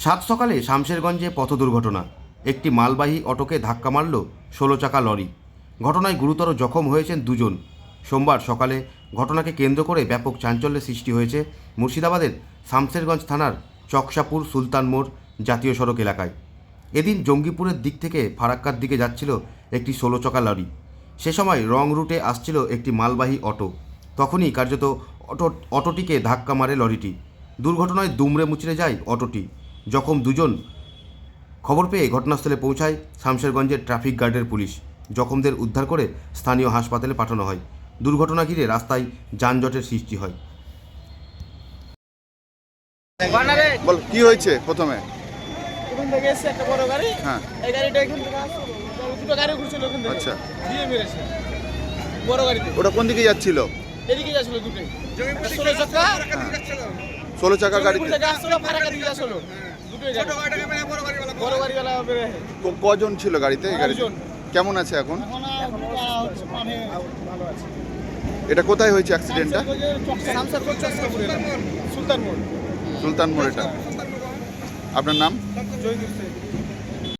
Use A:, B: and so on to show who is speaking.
A: সাত সকালে শামশেরগঞ্জে পথ দুর্ঘটনা। একটি মালবাহী অটোকে ধাক্কা মারল 16 চাকা লরি। ঘটনায় গুরুতর জখম হয়েছেন দুজন। সোমবার সকালে ঘটনাকে কেন্দ্র করে ব্যাপক চাঞ্চল্যের সৃষ্টি হয়েছে মুর্শিদাবাদের শামশেরগঞ্জ থানার চকসাপুর সুলতান মোড় জাতীয় সড়ক এলাকায়। এদিন জঙ্গিপুরের দিক থেকে ফারাক্কার দিকে যাচ্ছিল একটি 16 চাকা লরি। সে সময় রং রুটে আসছিল একটি মালবাহী অটো। তখনই কার্যত অটোটিকে ধাক্কা মারে লরিটি। দুর্ঘটনায় দুমড়ে মুচড়ে যায় অটোটি। জখম দুজন। খবর পেয়ে ঘটনাস্থলে পৌঁছায় শামশেরগঞ্জের ট্রাফিক গার্ডের পুলিশ। জখমদের উদ্ধার করে স্থানীয় হাসপাতালে পাঠানো হয়। দুর্ঘটনা ঘিরে রাস্তায় যানজটের সৃষ্টি হয়।
B: বল কি হয়েছে প্রথমে?
C: ওখান থেকে এসে একটা বড় গাড়ি,
B: হ্যাঁ
C: এই গাড়িটা এখান থেকে আসছে, দুটো গাড়ি ঘুরছিল ওখান থেকে,
B: আচ্ছা
C: দিয়ে মেরেছে বড় গাড়িতে।
B: ওটা কোন দিকে যাচ্ছিল?
C: এদিকে যাচ্ছিল দুটোই, 16 চাকা
B: 16 চাকা গাড়িতে
C: থেকে আসছিল, ফারাক্কা দিকে যাচ্ছিল দুটোই গাড়ি। বড় গাড়িওয়ালা বেরে
B: কজন ছিল গাড়িতে? এই গাড়িতে
C: দুজন।
B: কেমন আছে এখন?
C: মানে ভালো আছে।
B: এটা কোথায় হয়েছে অ্যাক্সিডেন্টটা?
C: শামশেরগঞ্জ চকসাপুর এলাকা, সুলতান মোড়।
B: সুলতান মোড়। এটা আপনার নাম?
C: জয়দীপ সিং।